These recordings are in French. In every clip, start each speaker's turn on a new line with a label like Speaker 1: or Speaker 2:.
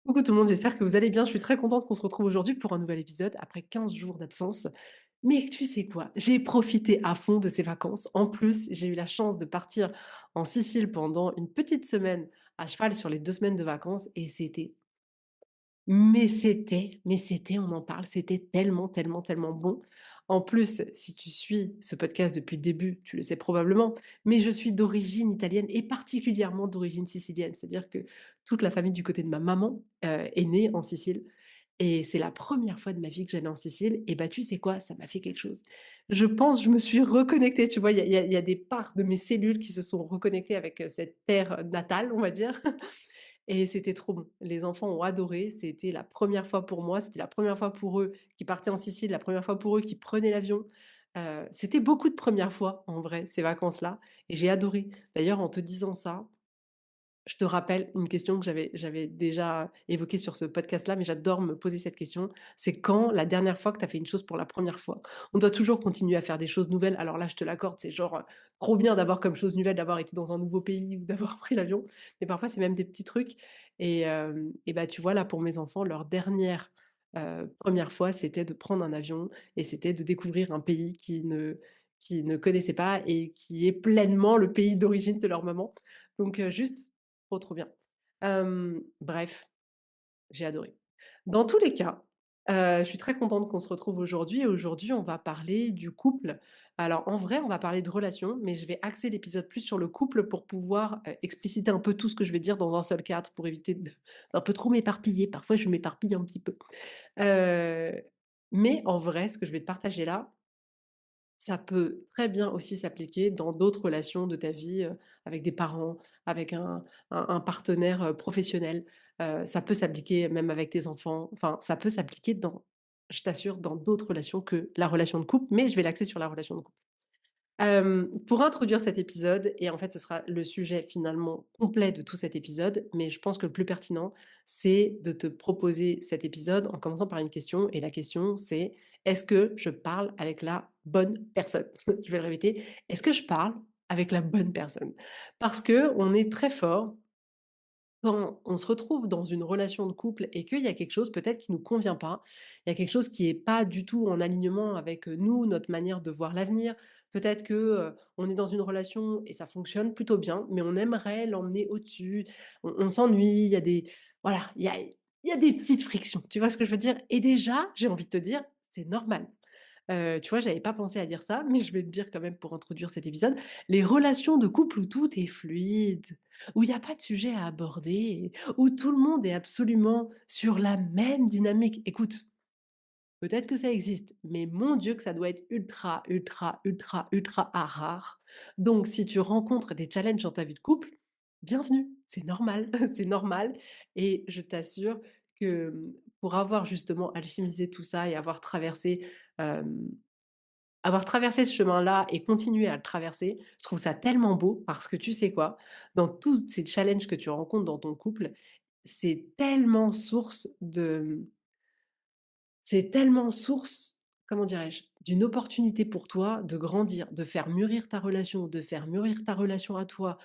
Speaker 1: Coucou tout le monde, j'espère que vous allez bien. Je suis très contente qu'on se retrouve aujourd'hui pour un nouvel épisode après 15 jours d'absence. Mais tu sais quoi? J'ai profité à fond de ces vacances. En plus, j'ai eu la chance de partir en Sicile pendant une petite semaine à cheval sur les 2 semaines de vacances et c'était, on en parle, c'était tellement, tellement, tellement bon. En plus, si tu suis ce podcast depuis le début, tu le sais probablement, mais je suis d'origine italienne et particulièrement d'origine sicilienne. C'est-à-dire que toute la famille du côté de ma maman, est née en Sicile et c'est la première fois de ma vie que j'allais en Sicile et bah, tu sais quoi? Ça m'a fait quelque chose. Je pense, je me suis reconnectée, tu vois? Il y a des parts de mes cellules qui se sont reconnectées avec, cette terre natale, on va dire. Et c'était trop bon. Les enfants ont adoré. C'était la première fois pour moi, c'était la première fois pour eux qui partaient en Sicile, la première fois pour eux qui prenaient l'avion. C'était beaucoup de premières fois en vrai, ces vacances-là et j'ai adoré. D'ailleurs, en te disant ça, je te rappelle une question que j'avais déjà évoquée sur ce podcast-là, mais j'adore me poser cette question. C'est quand la dernière fois que tu as fait une chose pour la première fois? On doit toujours continuer à faire des choses nouvelles. Alors là, je te l'accorde, c'est genre, trop bien d'avoir comme chose nouvelle d'avoir été dans un nouveau pays ou d'avoir pris l'avion. Mais parfois, c'est même des petits trucs et bah, tu vois, là, pour mes enfants, leur dernière, 1re fois, c'était de prendre un avion et c'était de découvrir un pays qui ne connaissaient pas et qui est pleinement le pays d'origine de leur maman. Donc juste trop, trop bien. Bref, j'ai adoré. Dans tous les cas, je suis très contente qu'on se retrouve aujourd'hui et aujourd'hui, on va parler du couple. Alors en vrai, on va parler de relations, mais je vais axer l'épisode plus sur le couple pour pouvoir, expliciter un peu tout ce que je vais dire dans un seul cadre pour éviter d'un peu trop m'éparpiller. Parfois, je m'éparpille un petit peu. Heu, mais en vrai, ce que je vais te partager là, ça peut très bien aussi s'appliquer dans d'autres relations de ta vie, avec des parents, avec un partenaire, professionnel. Ça peut s'appliquer même avec tes enfants. Enfin, ça peut s'appliquer dans je t'assure, dans d'autres relations que la relation de couple, mais je vais l'axer sur la relation de couple. Pour introduire cet épisode et en fait, ce sera le sujet finalement complet de tout cet épisode, mais je pense que le plus pertinent, c'est de te proposer cet épisode en commençant par une question et la question c'est: «Est-ce que je parle avec la bonne personne?» Je vais le répéter: «Est-ce que je parle avec la bonne personne?» Parce que on est très fort quand on se retrouve dans une relation de couple et qu'il y a quelque chose peut-être qui nous convient pas, il y a quelque chose qui est pas du tout en alignement avec, nous, notre manière de voir l'avenir. Peut-être que, on est dans une relation et ça fonctionne plutôt bien, mais on aimerait l'emmener au-dessus. On s'ennuie, il y a des voilà, il y a des petites frictions. Tu vois ce que je veux dire? Et déjà, j'ai envie de te dire, c'est normal. Tu vois, j'avais pas pensé à dire ça, mais je vais le dire quand même pour introduire cet épisode. Les relations de couple où tout est fluide, où il y a pas de sujet à aborder, où tout le monde est absolument sur la même dynamique. Écoute, peut-être que ça existe, mais mon Dieu que ça doit être ultra, ultra, ultra, ultra rare. Donc si tu rencontres des challenges dans ta vie de couple, bienvenue, c'est normal, c'est normal et je t'assure que, pour avoir justement alchimisé tout ça et hem, avoir traversé ce chemin-là et continuer à le traverser, je trouve ça tellement beau parce que tu sais quoi? Dans tous ces challenges que tu rencontres dans ton couple, c'est tellement source de c'est tellement source, comment dirais-je? D'une opportunité pour toi de grandir, de faire mûrir ta relation, de faire mûrir ta relation à toi,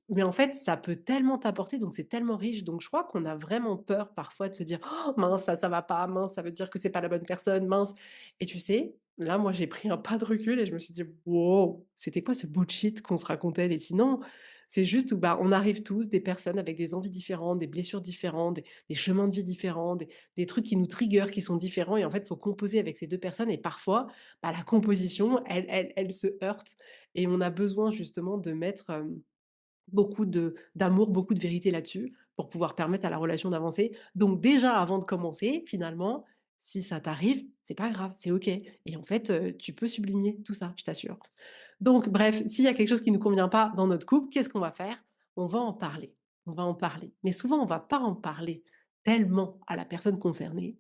Speaker 1: mais en fait, ça peut tellement t'apporter, donc c'est tellement riche. Donc je crois qu'on a vraiment peur parfois de se dire: «Oh mince, ça va pas, mince, ça veut dire que c'est pas la bonne personne, mince» et tu sais, là, moi, j'ai pris un pas de recul et je me suis dit: «Wow, c'était quoi ce bullshit qu'on se racontait les sinon?» C'est juste où, bah, on arrive tous, des personnes avec des envies différentes, des blessures différentes, des chemins de vie différents, des trucs qui nous trigger, qui sont différents et en fait, il faut composer avec ces 2 personnes et parfois, bah, la composition, elle se heurte et on a besoin justement de mettre, beaucoup d'amour, beaucoup de vérité là-dessus pour pouvoir permettre à la relation d'avancer. Donc déjà, avant de commencer, finalement, si ça t'arrive, c'est pas grave, c'est OK et en fait, tu peux sublimer tout ça, je t'assure. Donc bref, s'il y a quelque chose qui ne nous convient pas dans notre couple, qu'est-ce qu'on va faire? On va en parler. On va en parler. Mais souvent, on va pas en parler tellement à la personne concernée.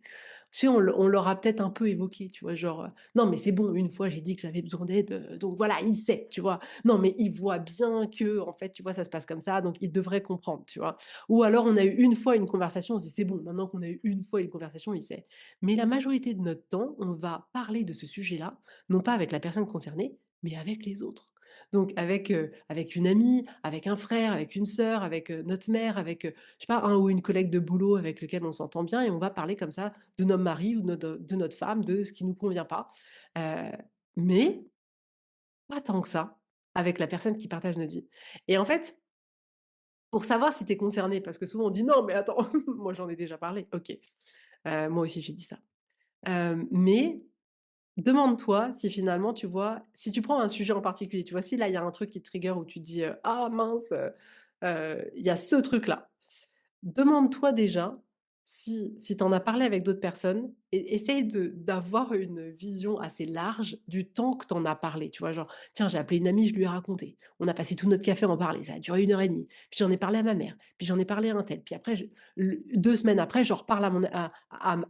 Speaker 1: Tu sais, on l'aura peut-être un peu évoqué, tu vois? Genre, «Non mais c'est bon, une fois j'ai dit que j'avais besoin d'aide, donc voilà, il sait», tu vois? «Non mais il voit bien que, en fait, tu vois, ça se passe comme ça, donc il devrait comprendre», tu vois? Ou alors on a eu une fois une conversation, on se dit: «C'est bon, maintenant qu'on a eu une fois une conversation, il sait». Mais la majorité de notre temps, on va parler de ce sujet-là, non pas avec la personne concernée, mais avec les autres. Donc avec une amie, avec un frère, avec une sœur, avec, notre mère, avec, je sais pas, un ou une collègue de boulot avec lequel on s'entend bien et on va parler comme ça de notre mari ou de notre femme, de ce qui nous convient pas. Heu, mais pas tant que ça avec la personne qui partage notre vie et en fait, pour savoir si tu es concerné, parce que souvent on dit: «Non mais attends, moi j'en ai déjà parlé». OK, moi aussi j'ai dit ça. Mais demande-toi si finalement, tu vois, si tu prends un sujet en particulier, tu vois, si là, il y a un truc qui te trigger où tu te dis, «Ah mince, il y a ce truc-là». Demande-toi déjà si tu en as parlé avec d'autres personnes et essaye d'avoir une vision assez large du temps que tu en as parlé, tu vois? Genre: «Tiens, j'ai appelé une amie, je lui ai raconté. On a passé tout notre café à en parler, ça a duré 1 heure et demie. Puis j'en ai parlé à ma mère, puis j'en ai parlé à un tel, puis après je le 2 semaines après, je reparle à mon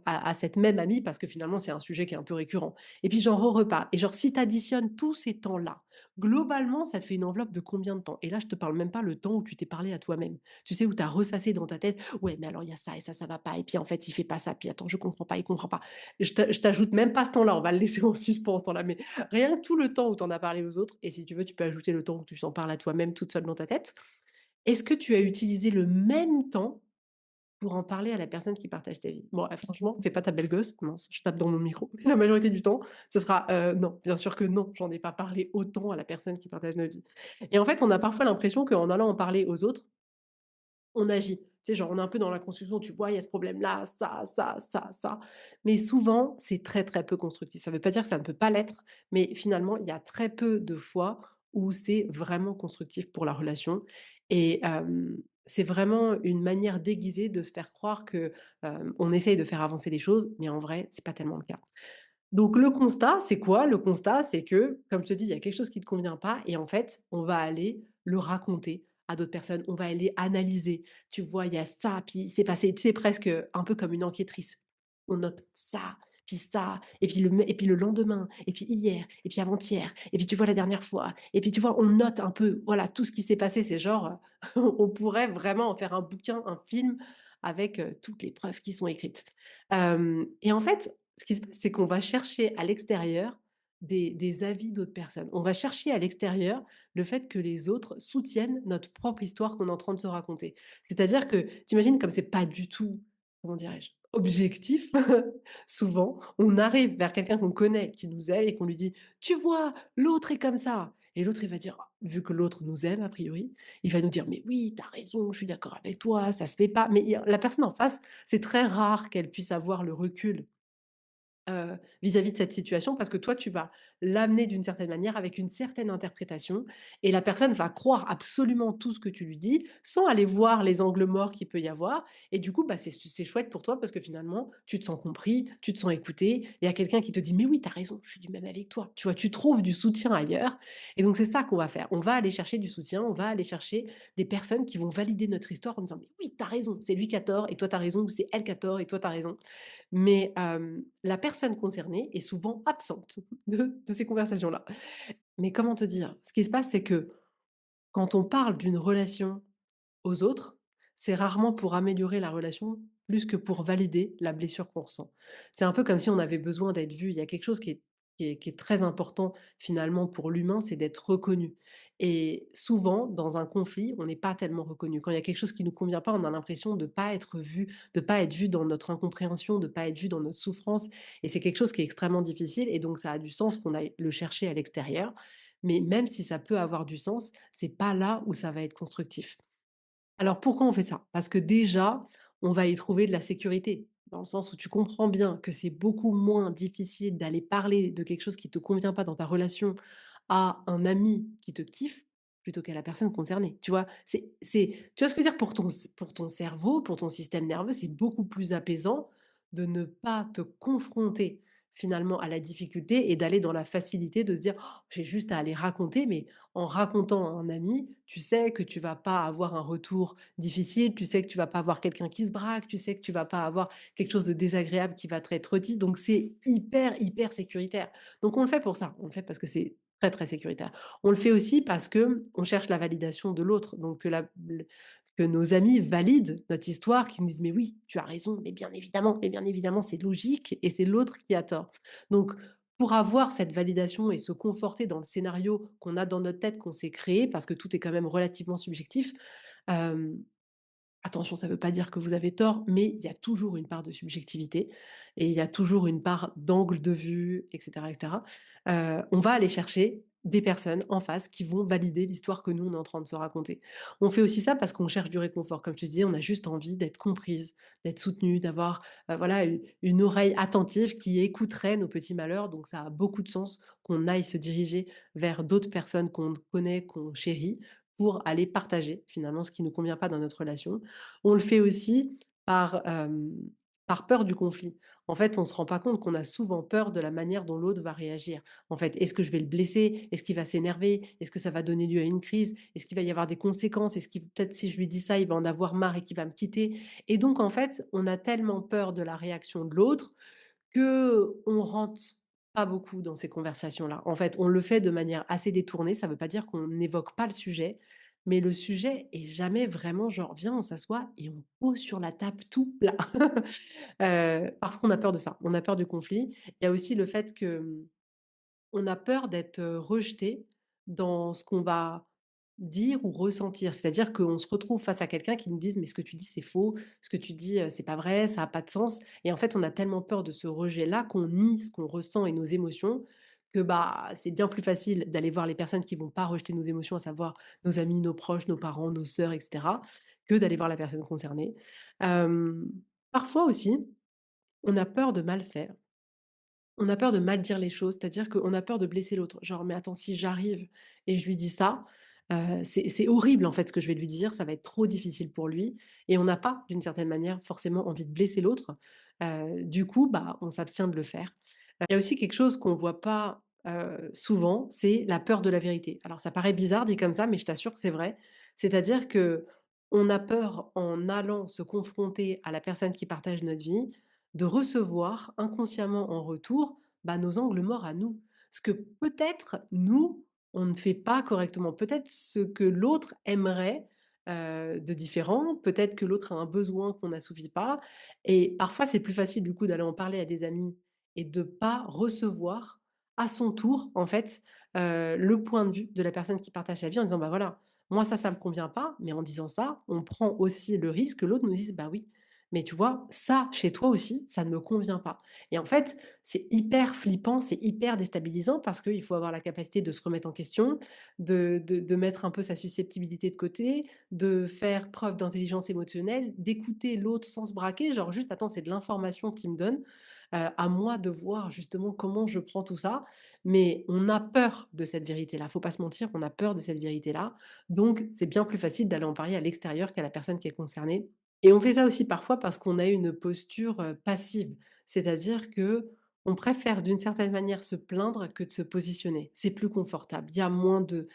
Speaker 1: à cette même amie parce que finalement, c'est un sujet qui est un peu récurrent et puis j'en reparle et genre si tu additionnes tous ces temps-là, globalement, ça te fait une enveloppe de combien de temps? Et là, je te parle même pas le temps où tu t'es parlé à toi-même. Tu sais, où tu as ressassé dans ta tête: «Ouais, mais alors il y a ça et ça va pas et puis en fait, il fait pas ça, puis attends, je comprends pas, il comprend pas». Je t'ajoute même pas ce temps-là, on va le laisser en suspens ce temps-là, mais rien que tout le temps où tu en as parlé aux autres et si tu veux, tu peux ajouter le temps où tu t'en parles à toi-même toute seule dans ta tête. Est-ce que tu as utilisé le même temps pour en parler à la personne qui partage ta vie? Bon, franchement, fais pas ta belle gosse. Mince, je tape dans mon micro. La majorité du temps, ce sera, non, bien sûr que non, j'en ai pas parlé autant à la personne qui partage notre vie et en fait, on a parfois l'impression qu'en allant en parler aux autres, on agit. Tu sais, genre, on est un peu dans la construction, tu vois, il y a ce problème-là, ça. Mais souvent, c'est très, très peu constructif. Ça ne veut pas dire que ça ne peut pas l'être, mais finalement, il y a très peu de fois où c'est vraiment constructif pour la relation. Et c'est vraiment une manière déguisée de se faire croire que on essaye de faire avancer les choses, mais en vrai, c'est pas tellement le cas. Donc le constat, c'est quoi? Le constat, c'est que, comme je te dis, il y a quelque chose qui ne te convient pas et en fait, on va aller le raconter à d'autres personnes. On va aller analyser. Tu vois, il y a ça, puis c'est passé, tu sais, presque, un peu comme une enquêtrice. On note ça, et puis le lendemain, et puis hier, et puis avant-hier, et puis tu vois la dernière fois, et puis tu vois, on note un peu, voilà, tout ce qui s'est passé. C'est genre, on pourrait vraiment en faire un bouquin, un film avec, toutes les preuves qui sont écrites. Et en fait, ce qui se passe, c'est qu'on va chercher à l'extérieur des avis d'autres personnes. On va chercher à l'extérieur le fait que les autres soutiennent notre propre histoire qu'on est en train de se raconter. C'est-à-dire que, tu comme c'est pas du tout, comment dirais-je? Objectif, souvent, on arrive vers quelqu'un qu'on connaît, qui nous aime et qu'on lui dit: «Tu vois, l'autre est comme ça» et l'autre, il va dire, vu que l'autre nous aime a priori, il va nous dire: «Mais oui, tu as raison, je suis d'accord avec toi, ça se fait pas». Mais il y a la personne en face, c'est très rare qu'elle puisse avoir le recul vis-à-vis de cette situation parce que toi, tu vas l'amener d'une certaine manière avec une certaine interprétation et la personne va croire absolument tout ce que tu lui dis sans aller voir les angles morts qu'il peut y avoir et du coup, bah, c'est chouette pour toi parce que finalement, tu te sens compris, tu te sens écouté. Il y a quelqu'un qui te dit: «Mais oui, tu as raison, je suis du même avec toi». Tu vois? Tu trouves du soutien ailleurs et donc c'est ça qu'on va faire. On va aller chercher du soutien, on va aller chercher des personnes qui vont valider notre histoire en disant: «Mais oui, tu as raison, c'est lui qui a tort et toi tu as raison» ou «C'est elle qui a tort et toi tu as raison». Mais la personne concernée est souvent absente de ces conversations-là. Mais comment te dire? Ce qui se passe, c'est que quand on parle d'une relation aux autres, c'est rarement pour améliorer la relation, plus que pour valider la blessure qu'on ressent. C'est un peu comme si on avait besoin d'être vu. Il y a quelque chose qui est très important finalement pour l'humain, c'est d'être reconnu. Et souvent, dans un conflit, on n'est pas tellement reconnu. Quand il y a quelque chose qui nous convient pas, on a l'impression de pas être vu, de pas être vu dans notre incompréhension, de pas être vu dans notre souffrance. Et c'est quelque chose qui est extrêmement difficile. Et donc, ça a du sens qu'on aille le chercher à l'extérieur. Mais même si ça peut avoir du sens, c'est pas là où ça va être constructif. Alors pourquoi on fait ça? Parce que déjà, on va y trouver de la sécurité, dans le sens où tu comprends bien que c'est beaucoup moins difficile d'aller parler de quelque chose qui te convient pas dans ta relation à un ami qui te kiffe, plutôt qu'à la personne concernée, tu vois? Tu vois ce que je veux dire? Pour ton cerveau, pour ton système nerveux, c'est beaucoup plus apaisant de ne pas te confronter finalement à la difficulté et d'aller dans la facilité de se dire: «Oh, j'ai juste à aller raconter», mais en racontant à un ami, tu sais que tu vas pas avoir un retour difficile, tu sais que tu vas pas avoir quelqu'un qui se braque, tu sais que tu vas pas avoir quelque chose de désagréable qui va te être dit, donc c'est hyper, hyper sécuritaire. Donc on le fait pour ça, on le fait parce que c'est très, très sécuritaire. On le fait aussi parce que on cherche la validation de l'autre, donc que nos amis valident notre histoire, qu'ils nous disent: «Mais oui, tu as raison, mais bien évidemment, c'est logique et c'est l'autre qui a tort». Donc pour avoir cette validation et se conforter dans le scénario qu'on a dans notre tête, qu'on s'est créé, parce que tout est quand même relativement subjectif, hem, attention, ça ne veut pas dire que vous avez tort, mais il y a toujours une part de subjectivité et il y a toujours une part d'angle de vue et cetera et cetera. On va aller chercher des personnes en face qui vont valider l'histoire que nous, on est en train de se raconter. On fait aussi ça parce qu'on cherche du réconfort. Comme je te disais, on a juste envie d'être comprise, d'être soutenue, d'avoir, voilà, une oreille attentive qui écouterait nos petits malheurs. Donc ça a beaucoup de sens qu'on aille se diriger vers d'autres personnes qu'on connaît, qu'on chérit, pour aller partager finalement ce qui ne nous convient pas dans notre relation. On le fait aussi par, par peur du conflit. En fait, on ne se rend pas compte qu'on a souvent peur de la manière dont l'autre va réagir. En fait, est-ce que je vais le blesser? Est-ce qu'il va s'énerver? Est-ce que ça va donner lieu à une crise? Est-ce qu'il va y avoir des conséquences? Est-ce qu'il peut-être si je lui dis ça, il va en avoir marre et qu'il va me quitter? Et donc en fait, on a tellement peur de la réaction de l'autre qu'on rentre pas beaucoup dans ces conversations-là. En fait, on le fait de manière assez détournée, ça ne veut pas dire qu'on n'évoque pas le sujet, mais le sujet est jamais vraiment genre: «Viens, on s'assoit et on pose sur la table tout là». Parce qu'on a peur de ça, on a peur du conflit. Il y a aussi le fait que, on a peur d'être, rejeté dans ce qu'on va dire ou ressentir. C'est-à-dire qu'on se retrouve face à quelqu'un qui nous dise: «Mais ce que tu dis, c'est faux, ce que tu dis, c'est pas vrai, ça a pas de sens» et en fait, on a tellement peur de ce rejet-là qu'on nie ce qu'on ressent et nos émotions que, bah, c'est bien plus facile d'aller voir les personnes qui vont pas rejeter nos émotions, à savoir nos amis, nos proches, nos parents, nos sœurs et cetera, que d'aller voir la personne concernée. Hem, Parfois aussi, on a peur de mal faire. On a peur de mal dire les choses, c'est-à-dire qu'on a peur de blesser l'autre. Genre: «Mais attends, si j'arrive et je lui dis ça, c'est horrible en fait ce que je vais lui dire, ça va être trop difficile pour lui» et on n'a pas, d'une certaine manière, forcément envie de blesser l'autre. Du coup, bah, on s'abstient de le faire. Il y a aussi quelque chose qu'on voit pas, souvent, c'est la peur de la vérité. Alors ça paraît bizarre dit comme ça, mais je t'assure que c'est vrai. C'est-à-dire que on a peur, en allant se confronter à la personne qui partage notre vie, de recevoir inconsciemment en retour, bah, nos angles morts à nous. Ce que peut-être nous, on ne fait pas correctement. Peut-être ce que l'autre aimerait, de différent. Peut-être que l'autre a un besoin qu'on n'assouvit pas et parfois c'est plus facile du coup d'aller en parler à des amis et de pas recevoir à son tour, en fait, le point de vue de la personne qui partage sa vie en disant: «Bah, voilà, moi ça me convient pas», mais en disant ça, on prend aussi le risque que l'autre nous dise: «Bah, oui, mais tu vois, ça, chez toi aussi, ça ne me convient pas» et en fait, c'est hyper flippant, c'est hyper déstabilisant parce qu'il faut avoir la capacité de se remettre en question, de mettre un peu sa susceptibilité de côté, de faire preuve d'intelligence émotionnelle, d'écouter l'autre sans se braquer, genre juste: «Attends, c'est de l'information qu'il me donne, à moi de voir justement comment je prends tout ça». Mais on a peur de cette vérité-là, faut pas se mentir, on a peur de cette vérité-là, donc c'est bien plus facile d'aller en parler à l'extérieur qu'à la personne qui est concernée. Et on fait ça aussi parfois parce qu'on a une posture, passive. C'est-à-dire que on préfère d'une certaine manière se plaindre que de se positionner. C'est plus confortable. Il y a moins de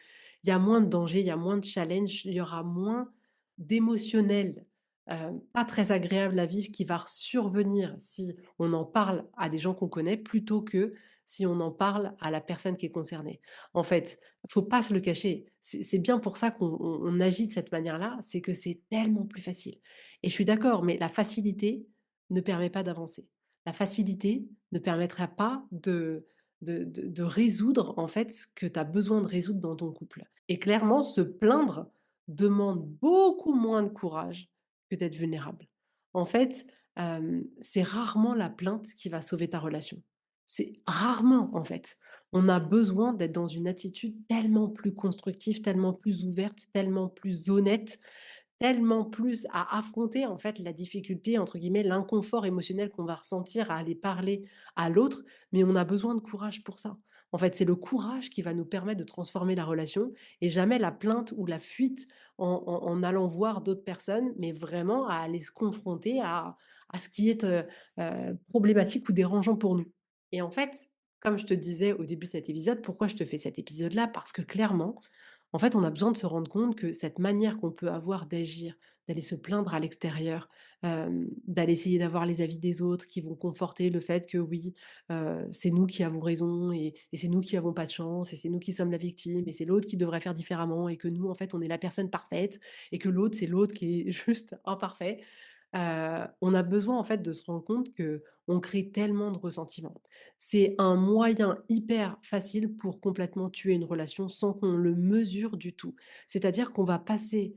Speaker 1: danger, il y a moins de challenge, il y aura moins d'émotionnel, pas très agréable à vivre qui va survenir si on en parle à des gens qu'on connaît, plutôt que si on en parle à la personne qui est concernée. En fait, faut pas se le cacher. C'est bien pour ça qu'on agit de cette manière-là, c'est que c'est tellement plus facile. Et je suis d'accord, mais la facilité ne permet pas d'avancer. La facilité ne permettra pas de résoudre, en fait, ce que tu as besoin de résoudre dans ton couple. Et clairement, se plaindre demande beaucoup moins de courage que d'être vulnérable. En fait, c'est rarement la plainte qui va sauver ta relation. C'est rarement, en fait. On a besoin d'être dans une attitude tellement plus constructive, tellement plus ouverte, tellement plus honnête, tellement plus à affronter en fait la difficulté, entre guillemets, «l'inconfort émotionnel» qu'on va ressentir à aller parler à l'autre, mais on a besoin de courage pour ça. En fait, c'est le courage qui va nous permettre de transformer la relation et jamais la plainte ou la fuite en allant voir d'autres personnes, mais vraiment à aller se confronter à ce qui est, problématique ou dérangeant pour nous. Et en fait, comme je te disais au début de cet épisode, pourquoi je te fais cet épisode-là? Parce que clairement, en fait, on a besoin de se rendre compte que cette manière qu'on peut avoir d'agir, d'aller se plaindre à l'extérieur, d'aller essayer d'avoir les avis des autres qui vont conforter le fait que oui, c'est nous qui avons raison et c'est nous qui avons pas de chance et c'est nous qui sommes la victime et c'est l'autre qui devrait faire différemment et que nous, en fait, on est la personne parfaite et que l'autre, c'est l'autre qui est juste imparfait. on a besoin en fait de se rendre compte que on crée tellement de ressentiments. C'est un moyen hyper facile pour complètement tuer une relation sans qu'on le mesure du tout. C'est-à-dire qu'on va passer,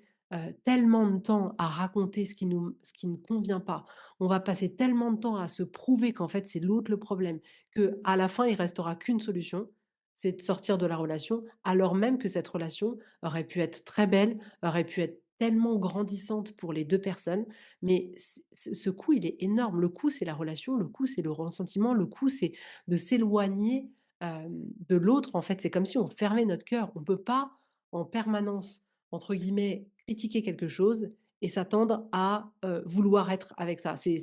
Speaker 1: tellement de temps à raconter ce qui ne convient pas. On va passer tellement de temps à se prouver qu'en fait c'est l'autre le problème, que à la fin il restera qu'une solution, c'est de sortir de la relation, alors même que cette relation aurait pu être très belle, aurait pu être tellement grandissante pour les 2 personnes, mais ce coût, il est énorme. Le coût, c'est la relation, le coût, c'est le ressentiment, le coût, c'est de s'éloigner, de l'autre, en fait. C'est comme si on fermait notre cœur. On peut pas en permanence, entre guillemets, «critiquer» quelque chose et s'attendre à, vouloir être avec ça. C'est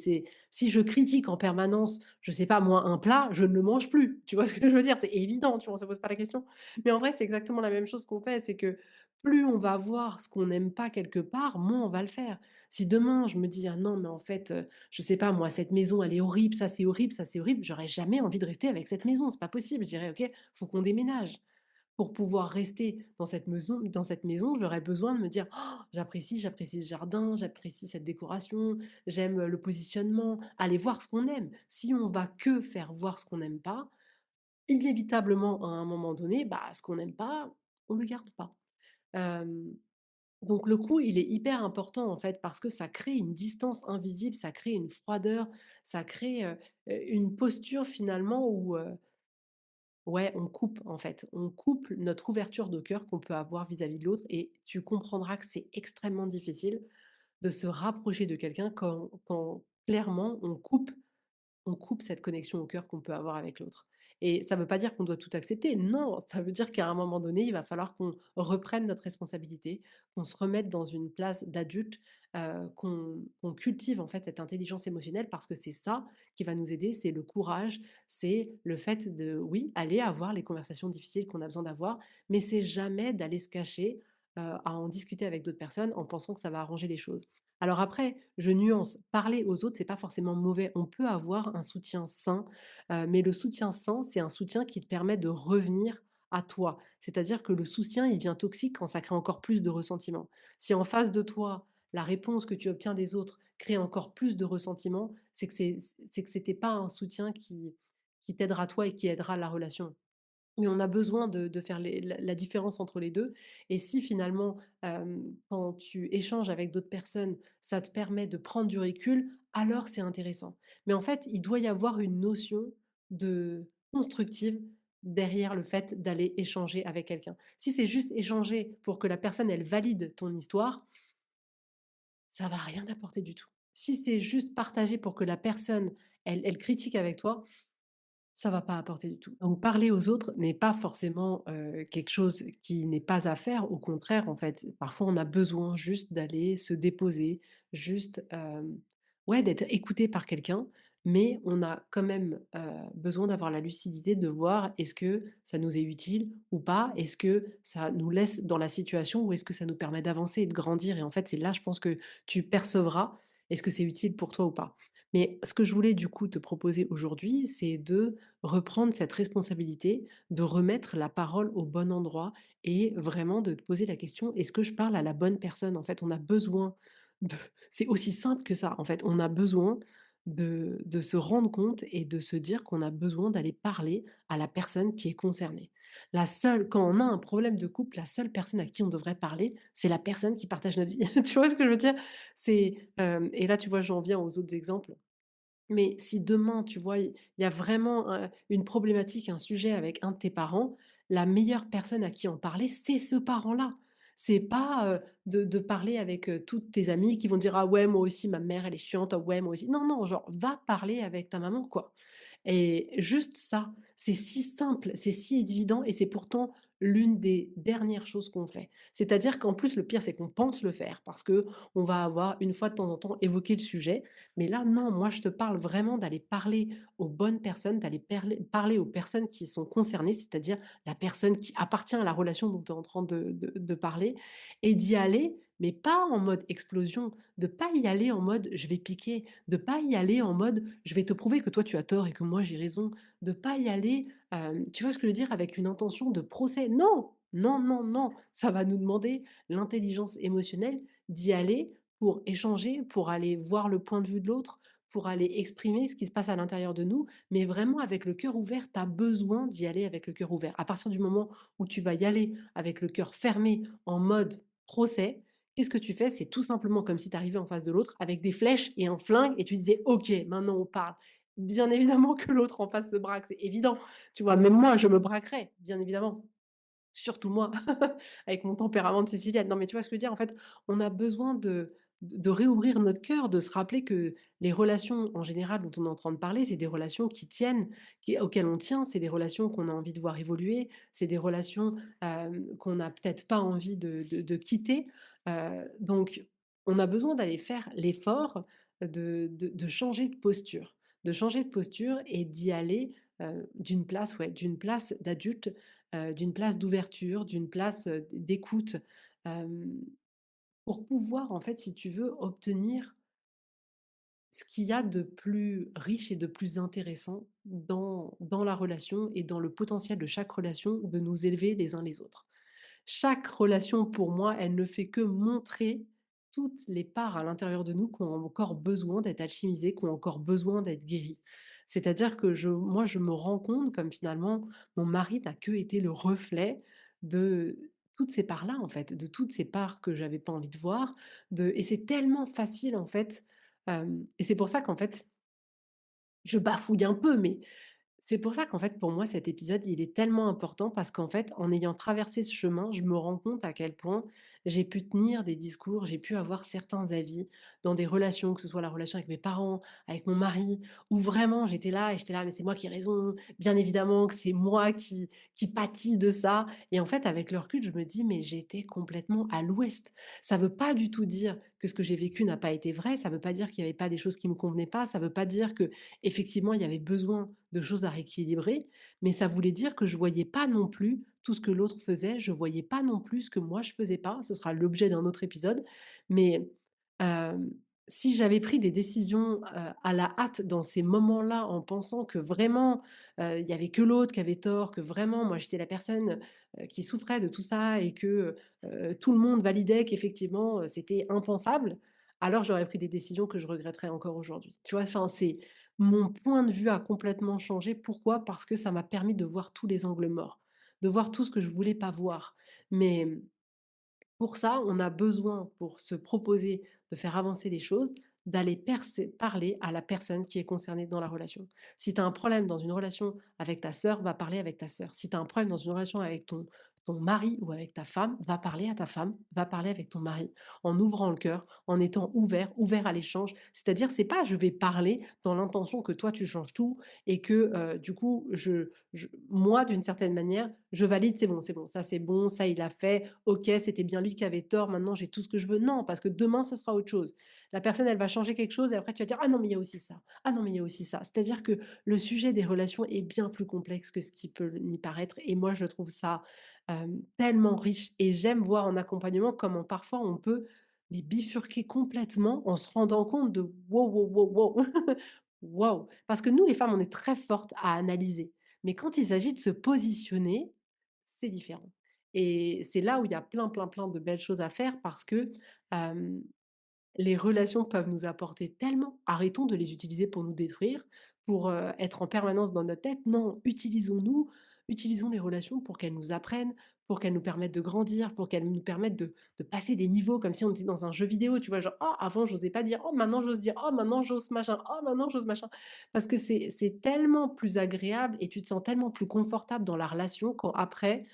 Speaker 1: si je critique en permanence, je sais pas moi, un plat, je ne le mange plus. Tu vois ce que je veux dire? C'est évident, tu vois? On se pose pas la question. Mais en vrai, c'est exactement la même chose qu'on fait. C'est que plus on va voir ce qu'on n'aime pas quelque part, moins on va le faire. Si demain je me dis: «Ah non, mais en fait, je sais pas moi, cette maison elle est horrible, ça c'est horrible, ça c'est horrible», j'aurais jamais envie de rester avec cette maison, c'est pas possible. Je dirais: «OK, faut qu'on déménage». Pour pouvoir rester dans cette maison, j'aurais besoin de me dire: «Oh, j'apprécie ce jardin, j'apprécie cette décoration, j'aime, le positionnement». Aller voir ce qu'on aime. Si on va que faire voir ce qu'on n'aime pas, inévitablement à un moment donné, bah, ce qu'on n'aime pas, on le garde pas. Hem donc le coup, il est hyper important en fait parce que ça crée une distance invisible, ça crée une froideur, ça crée, une posture finalement où, ouais, on coupe en fait. On coupe notre ouverture de cœur qu'on peut avoir vis-à-vis de l'autre et tu comprendras que c'est extrêmement difficile de se rapprocher de quelqu'un quand clairement on coupe cette connexion au cœur qu'on peut avoir avec l'autre. Et ça ne veut pas dire qu'on doit tout accepter. Non, ça veut dire qu'à un moment donné, il va falloir qu'on reprenne notre responsabilité, qu'on se remette dans une place d'adulte, qu'on cultive en fait cette intelligence émotionnelle parce que c'est ça qui va nous aider, c'est le courage, c'est le fait de, oui, aller avoir les conversations difficiles qu'on a besoin d'avoir, mais c'est jamais d'aller se cacher, à en discuter avec d'autres personnes en pensant que ça va arranger les choses. Alors après, je nuance, parler aux autres, c'est pas forcément mauvais. On peut avoir un soutien sain, mais le soutien sain, c'est un soutien qui te permet de revenir à toi. C'est-à-dire que le soutien, il devient toxique quand ça crée encore plus de ressentiment. Si en face de toi, la réponse que tu obtiens des autres crée encore plus de ressentiment, c'est que c'était pas un soutien qui t'aidera toi et qui aidera la relation. Mais on a besoin de faire la différence entre les 2. Et si finalement, quand tu échanges avec d'autres personnes, ça te permet de prendre du recul, alors c'est intéressant. Mais en fait, il doit y avoir une notion de constructive derrière le fait d'aller échanger avec quelqu'un. Si c'est juste échanger pour que la personne, elle valide ton histoire, ça va rien apporter du tout. Si c'est juste partager pour que la personne, elle critique avec toi, ça va pas apporter du tout. Donc parler aux autres n'est pas forcément, quelque chose qui n'est pas à faire. Au contraire, en fait, parfois on a besoin juste d'aller se déposer, juste, ouais, d'être écouté par quelqu'un, mais on a quand même, besoin d'avoir la lucidité de voir est-ce que ça nous est utile ou pas? Est-ce que ça nous laisse dans la situation ou est-ce que ça nous permet d'avancer et de grandir? Et en fait, c'est là, je pense que tu percevras est-ce que c'est utile pour toi ou pas? Mais ce que je voulais du coup te proposer aujourd'hui, c'est de reprendre cette responsabilité, de remettre la parole au bon endroit et vraiment de te poser la question: «Est-ce que je parle à la bonne personne?» En fait, on a besoin de c'est aussi simple que ça, en fait. On a besoin de se rendre compte et de se dire qu'on a besoin d'aller parler à la personne qui est concernée. La seule quand on a un problème de couple, la seule personne à qui on devrait parler, c'est la personne qui partage notre vie. Tu vois ce que je veux dire? Et là, tu vois, j'en viens aux autres exemples. Mais si demain, tu vois, il y a vraiment une problématique, un sujet avec un de tes parents, la meilleure personne à qui en parler, c'est ce parent-là. C'est pas, de parler avec, toutes tes amies qui vont dire: «Ah ouais, moi aussi ma mère elle est chiante, ah ouais, moi aussi». Non, non, genre va parler avec ta maman, quoi. Et juste ça, c'est si simple, c'est si évident et c'est pourtant l'une des dernières choses qu'on fait. C'est-à-dire qu'en plus, le pire, c'est qu'on pense le faire parce que on va avoir une fois de temps en temps évoqué le sujet. Mais là, non, moi, je te parle vraiment d'aller parler aux bonnes personnes, d'aller parler aux personnes qui sont concernées, c'est-à-dire la personne qui appartient à la relation dont tu es en train de parler et d'y aller, mais pas en mode explosion, de pas y aller en mode je vais piquer, de pas y aller en mode je vais te prouver que toi tu as tort et que moi j'ai raison, de pas y aller, tu vois ce que je veux dire? Avec une intention de procès. Non! Non, non, non! Ça va nous demander l'intelligence émotionnelle d'y aller pour échanger, pour aller voir le point de vue de l'autre, pour aller exprimer ce qui se passe à l'intérieur de nous, mais vraiment avec le cœur ouvert, tu as besoin d'y aller avec le cœur ouvert. À partir du moment où tu vas y aller avec le cœur fermé en mode procès, qu'est-ce que tu fais? C'est tout simplement comme si tu arrivais en face de l'autre avec des flèches et un flingue et tu disais: «OK, maintenant on parle». Bien évidemment que l'autre en face se braque, c'est évident, tu vois? Même moi, je me braquerais, bien évidemment. Surtout moi, avec mon tempérament de sicilienne. Non, mais tu vois ce que je veux dire? En fait, on a besoin de réouvrir notre cœur, de se rappeler que les relations en général dont on est en train de parler, c'est des relations qui tiennent, auxquelles on tient, c'est des relations qu'on a envie de voir évoluer, c'est des relations, qu'on n'a peut-être pas envie de quitter. Donc on a besoin d'aller faire l'effort de changer de posture. De changer de posture et d'y aller, d'une place, ouais, d'une place d'adulte, d'une place d'ouverture, d'une place, d'écoute, hem, pour pouvoir en fait, si tu veux, obtenir ce qu'il y a de plus riche et de plus intéressant dans la relation et dans le potentiel de chaque relation de nous élever les uns les autres. Chaque relation pour moi, elle ne fait que montrer toutes les parts à l'intérieur de nous qui ont encore besoin d'être alchimisées, qui ont encore besoin d'être guéries. C'est-à-dire que je me rends compte comme finalement mon mari n'a que été le reflet de toutes ces parts-là, en fait, de toutes ces parts que j'avais pas envie de voir, et c'est tellement facile, en fait, et c'est pour ça qu'en fait, je bafouille un peu, mais c'est pour ça qu'en fait, pour moi, cet épisode, il est tellement important parce qu'en fait, en ayant traversé ce chemin, je me rends compte à quel point j'ai pu tenir des discours, j'ai pu avoir certains avis dans des relations, que ce soit la relation avec mes parents, avec mon mari, où vraiment j'étais là, mais c'est moi qui ai raison, bien évidemment que c'est moi qui pâtis de ça. Et en fait, avec le recul, je me dis, mais j'étais complètement à l'ouest. Ça veut pas du tout dire que ce que j'ai vécu n'a pas été vrai, ça veut pas dire qu'il y avait pas des choses qui me convenaient pas, ça veut pas dire que effectivement, il y avait besoin de choses à rééquilibrer, mais ça voulait dire que je voyais pas non plus tout ce que l'autre faisait, je voyais pas non plus ce que moi je faisais pas. Ce sera l'objet d'un autre épisode, mais hem, si j'avais pris des décisions, à la hâte dans ces moments-là, en pensant que vraiment, il y avait que l'autre qui avait tort, que vraiment moi j'étais la personne, qui souffrait de tout ça et que, tout le monde validait qu'effectivement, c'était impensable, alors j'aurais pris des décisions que je regretterais encore aujourd'hui. Tu vois? Enfin, c'est mon point de vue a complètement changé. Pourquoi? Parce que ça m'a permis de voir tous les angles morts, de voir tout ce que je voulais pas voir. Mais pour ça, on a besoin, pour se proposer de faire avancer les choses, d'aller parler à la personne qui est concernée dans la relation. Si tu as un problème dans une relation avec ta sœur, va parler avec ta sœur. Si tu as un problème dans une relation avec ton mari ou avec ta femme, va parler à ta femme, va parler avec ton mari, en ouvrant le cœur, en étant ouvert à l'échange. C'est-à-dire, c'est pas je vais parler dans l'intention que toi tu changes tout et que du coup, moi, d'une certaine manière, je valide, c'est bon, ça c'est bon, ça il a fait, OK, c'était bien lui qui avait tort, maintenant j'ai tout ce que je veux. Non, parce que demain ce sera autre chose. La personne, elle va changer quelque chose et après tu vas dire: «Ah non, mais il y a aussi ça. Ah non, mais il y a aussi ça». C'est-à-dire que le sujet des relations est bien plus complexe que ce qui peut n'y paraître et moi je trouve ça, tellement riche et j'aime voir en accompagnement comment parfois on peut, mais bifurquer complètement en se rendant compte de: «Wow, wow, wow, wow». Waouh! Parce que nous les femmes, on est très fortes à analyser. Mais quand il s'agit de se positionner, c'est différent et c'est là où il y a plein, plein, plein de belles choses à faire parce que, hem, les relations peuvent nous apporter tellement. Arrêtons de les utiliser pour nous détruire, pour, être en permanence dans notre tête. Non, utilisons les relations pour qu'elles nous apprennent, pour qu'elles nous permettent de grandir, pour qu'elles nous permettent de passer des niveaux comme si on était dans un jeu vidéo, tu vois? Genre: «Oh avant j'osais pas dire, oh maintenant j'ose dire, oh maintenant j'ose machin, oh maintenant j'ose machin». Parce que c'est tellement plus agréable et tu te sens tellement plus confortable dans la relation quand après,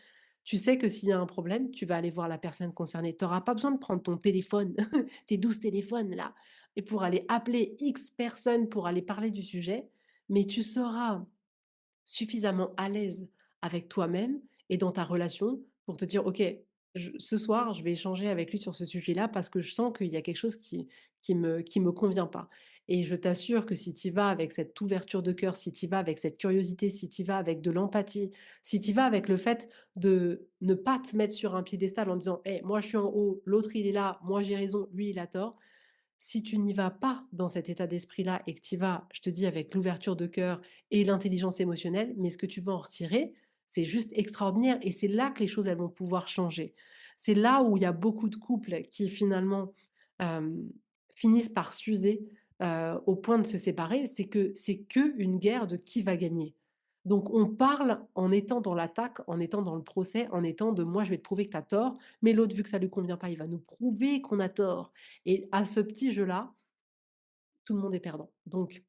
Speaker 1: tu sais que s'il y a un problème, tu vas aller voir la personne concernée. Tu auras pas besoin de prendre ton téléphone, tes 12 téléphones là et pour aller appeler X personnes pour aller parler du sujet, mais tu seras suffisamment à l'aise avec toi-même et dans ta relation pour te dire: «OK, ce soir, je vais échanger avec lui sur ce sujet-là parce que je sens qu'il y a quelque chose qui me convient pas» et je t'assure que si tu y vas avec cette ouverture de cœur, si tu y vas avec cette curiosité, si tu y vas avec de l'empathie, si tu y vas avec le fait de ne pas te mettre sur un piédestal en disant: «Eh, moi je suis en haut, l'autre il est là, moi j'ai raison, lui il a tort», si tu n'y vas pas dans cet état d'esprit-là et que tu y vas, je te dis, avec l'ouverture de cœur et l'intelligence émotionnelle, mais ce que tu vas en retirer, c'est juste extraordinaire et c'est là que les choses, elles vont pouvoir changer. C'est là où il y a beaucoup de couples qui finalement, hem, finissent par s'user, au point de se séparer, c'est que une guerre de qui va gagner. Donc on parle en étant dans l'attaque, en étant dans le procès, en étant de: «Moi, je vais te prouver que tu as tort», mais l'autre, vu que ça lui convient pas, il va nous prouver qu'on a tort et à ce petit jeu-là, tout le monde est perdant. Donc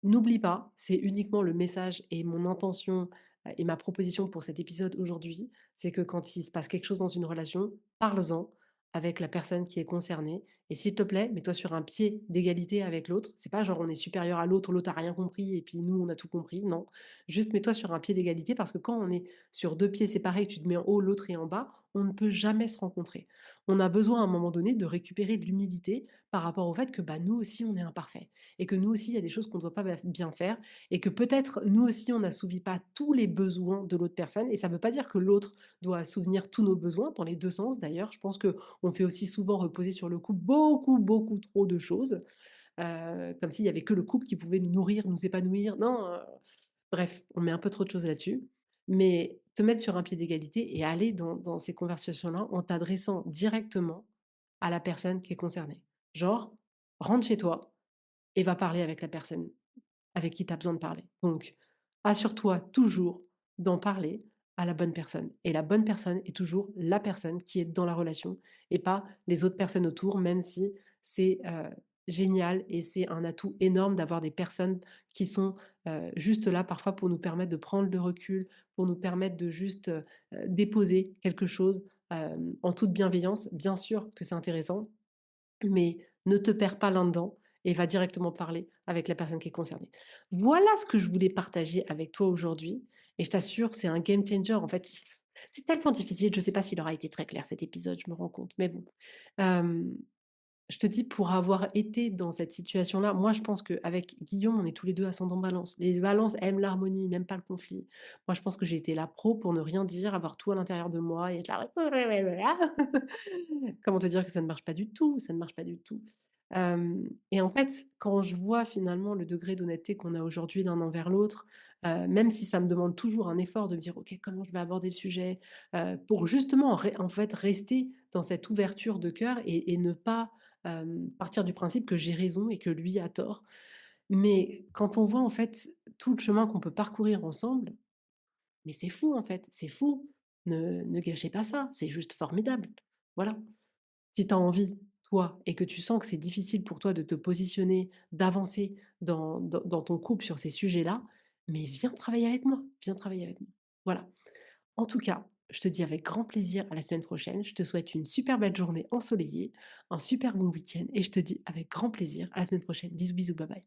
Speaker 1: n'oublie pas, c'est uniquement le message et mon intention, et ma proposition pour cet épisode aujourd'hui, c'est que quand il se passe quelque chose dans une relation, parles-en avec la personne qui est concernée et s'il te plaît, mets-toi sur un pied d'égalité avec l'autre. C'est pas genre on est supérieur à l'autre, l'autre a rien compris et puis nous on a tout compris, non. Juste mets-toi sur un pied d'égalité parce que quand on est sur 2 pieds séparés, que tu te mets en haut, l'autre est en bas, on ne peut jamais se rencontrer. On a besoin à un moment donné de récupérer de l'humilité par rapport au fait que, bah, nous aussi on est imparfaits et que nous aussi, il y a des choses qu'on ne doit pas bien faire et que peut-être nous aussi, on n'assouvit pas tous les besoins de l'autre personne. Et ça ne veut pas dire que l'autre doit assouvir tous nos besoins, dans les deux sens d'ailleurs. Je pense qu'on fait aussi souvent reposer sur le couple beaucoup, beaucoup trop de choses, comme s'il y avait que le couple qui pouvait nous nourrir, nous épanouir. Non, bref, on met un peu trop de choses là-dessus. Mais te mettre sur un pied d'égalité et aller dans ces conversations-là en t'adressant directement à la personne qui est concernée. Genre, rentre chez toi, et va parler avec la personne avec qui tu as besoin de parler. Donc, assure-toi toujours d'en parler à la bonne personne. Et la bonne personne est toujours la personne qui est dans la relation et pas les autres personnes autour, même si c'est génial et c'est un atout énorme d'avoir des personnes qui sont juste là parfois pour nous permettre de prendre le recul, pour nous permettre de juste déposer quelque chose en toute bienveillance. Bien sûr que c'est intéressant, mais ne te perds pas là-dedans et va directement parler avec la personne qui est concernée. Voilà ce que je voulais partager avec toi aujourd'hui et je t'assure, c'est un game changer. En fait, c'est tellement difficile, je ne sais pas s'il aura été très clair cet épisode, je me rends compte, mais bon. Hem, je te dis pour avoir été dans cette situation-là, moi je pense qu'avec Guillaume, on est tous les 2 ascendant Balance. Les Balances aiment l'harmonie, ils n'aiment pas le conflit. Moi je pense que j'ai été la pro pour ne rien dire, avoir tout à l'intérieur de moi et être là comment te dire que ça ne marche pas du tout? Ça ne marche pas du tout. Et en fait, quand je vois finalement le degré d'honnêteté qu'on a aujourd'hui l'un envers l'autre, même si ça me demande toujours un effort de me dire: «OK, comment je vais aborder le sujet?» Pour justement en fait rester dans cette ouverture de cœur et ne pas, partir du principe que j'ai raison et que lui a tort. Mais quand on voit en fait tout le chemin qu'on peut parcourir ensemble, mais c'est fou en fait, c'est fou. Ne gâchez pas ça, c'est juste formidable. Voilà. Si tu as envie, toi, et que tu sens que c'est difficile pour toi de te positionner, d'avancer dans ton couple sur ces sujets-là, mais viens travailler avec moi, viens travailler avec moi. Voilà. En tout cas, je te dis avec grand plaisir à la semaine prochaine. Je te souhaite une super belle journée ensoleillée, un super bon week-end et je te dis avec grand plaisir à la semaine prochaine. Bisous, bisous, bye bye.